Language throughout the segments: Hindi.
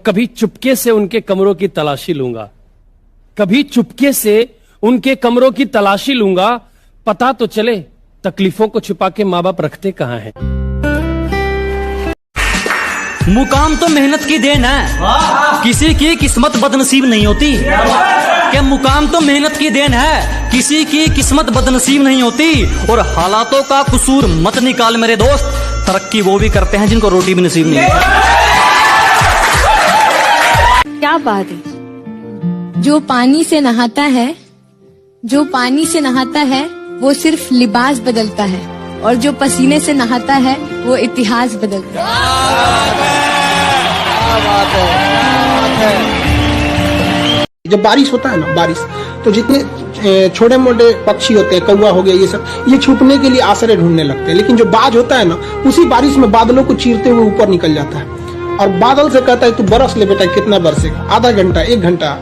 कभी चुपके से उनके कमरों की तलाशी लूंगा, कभी चुपके से उनके कमरों की तलाशी लूंगा, पता तो चले तकलीफों को छुपा के माँ बाप रखते कहां हैं। मुकाम तो मेहनत की देन है, किसी की किस्मत बदनसीब नहीं होती। क्या मुकाम तो मेहनत की देन है, किसी की किस्मत बदनसीब नहीं होती। और हालातों का कसूर मत निकाल मेरे दोस्त, तरक्की वो भी करते हैं जिनको रोटी भी नसीब नहीं होती। क्या बात है। जो पानी से नहाता है, जो पानी से नहाता है वो सिर्फ लिबास बदलता है, और जो पसीने से नहाता है वो इतिहास बदलता है। जब बारिश होता है ना, बारिश तो जितने छोटे मोटे पक्षी होते हैं, कौवा हो गया, ये सब, ये छुपने के लिए आश्रय ढूंढने लगते हैं। लेकिन जो बाज होता है ना, उसी बारिश में बादलों को चीरते हुए ऊपर निकल जाता है और बादल से कहता है तू बरस ले बेटा, कितना बरसेगा, आधा घंटा, 1 घंटा।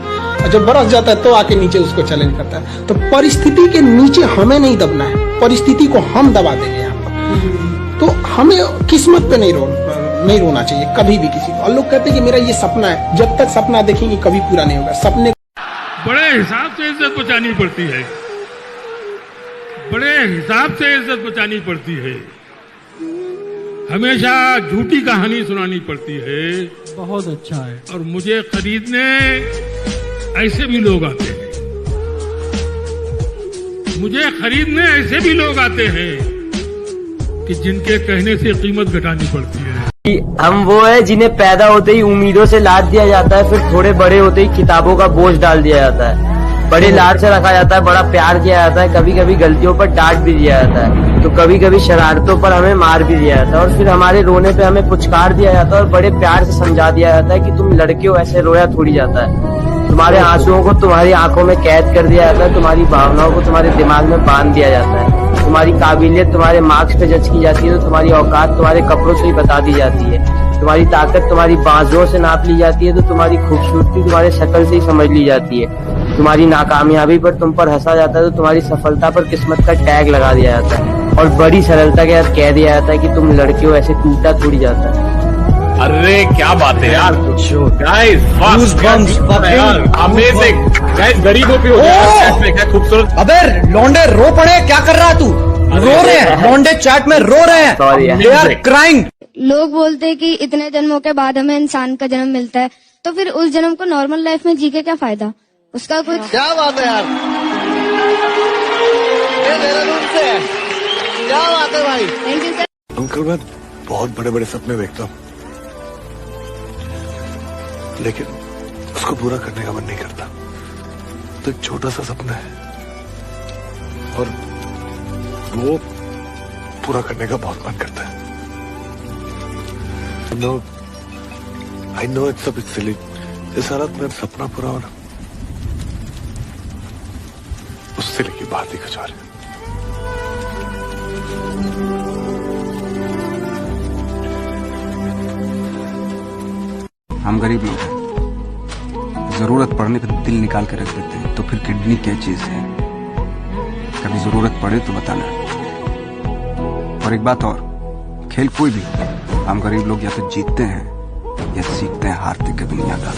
जब बरस जाता है तो आके नीचे उसको चैलेंज करता है। तो परिस्थिति के नीचे हमें नहीं दबना है, परिस्थिति को हम दबा देंगे यहाँ पर। तो हमें किस्मत पे नहीं रोना चाहिए कभी भी किसी को। और लोग कहते हैं कि मेरा ये सपना है, जब तक सपना देखेंगे कभी पूरा नहीं होगा। सपने बड़े हिसाब से इज्जत बचानी पड़ती है, बड़े हिसाब से इज्जत बचानी पड़ती है। हमेशा झूठी कहानी सुनानी पड़ती है। बहुत अच्छा है। और मुझे खरीदने ऐसे भी लोग आते हैं, मुझे खरीदने ऐसे भी लोग आते हैं कि जिनके कहने से कीमत घटानी पड़ती है। हम वो है जिन्हें पैदा होते ही उम्मीदों से लाद दिया जाता है, फिर थोड़े बड़े होते ही किताबों का बोझ डाल दिया जाता है। बड़े लाड से रखा जाता है, बड़ा प्यार किया जाता है, कभी कभी गलतियों पर डांट भी दिया जाता है, तो कभी कभी शरारतों पर हमें मार भी दिया जाता है, और फिर हमारे रोने पे हमें पुचकार दिया जाता है और बड़े प्यार से समझा दिया जाता है कि तुम लड़के हो, ऐसे रोया थोड़ी जाता है। तुम्हारे आंसुओं को तुम्हारी आंखों में कैद कर दिया जाता है, तुम्हारी भावनाओं को तुम्हारे दिमाग में बांध दिया जाता है, तुम्हारी काबिलियत तुम्हारे मार्क्स पे जज की जाती है, तो तुम्हारी औकात तुम्हारे कपड़ों से ही बता दी जाती है, तुम्हारी ताकत तुम्हारी बाजुओं से नाप ली जाती है, तो तुम्हारी खूबसूरती तुम्हारे शक्ल से ही समझ ली जाती है, तुम्हारी नाकामयाबी पर तुम पर हंसा जाता है, तो तुम्हारी सफलता पर किस्मत का टैग लगा दिया जाता है, और बड़ी सरलता के साथ कह दिया जाता है कि तुम लड़के हो, ऐसे टूटा थोड़ी जाता है। अरे क्या बात है यार, अमेजिंग गाइस, गरीबों पे हो गया खूबसूरत। अबे लौंडे रो पड़े, क्या कर रहा है तू? रो रहे हैं लौंडे, चैट में रो रहे हैं, दे आर क्राइंग। लोग बोलते हैं कि इतने जन्मों के बाद हमें इंसान का जन्म मिलता है, तो फिर उस जन्म को नॉर्मल लाइफ में जी के क्या फायदा, उसका कुछ। क्या बात है यार, क्या बात है भाई। Thank you sir. अंकल, मैं बहुत बड़े बड़े सपने देखता हूँ, लेकिन उसको पूरा करने का मन नहीं करता। तो एक छोटा सा सपना है और वो पूरा करने का बहुत मन करता है। I know it's a bit silly। इस हालत में सपना पूरा होना, उससे लेके बात ही कुछ और है। हम गरीब लोग हैं, जरूरत पड़ने पर दिल निकाल के रख देते हैं, तो फिर किडनी क्या चीज है? कभी जरूरत पड़े तो बताना। और एक बात और, खेल कोई भी, हम गरीब लोग या तो जीतते हैं या सीखते हैं हारते के दुनिया का।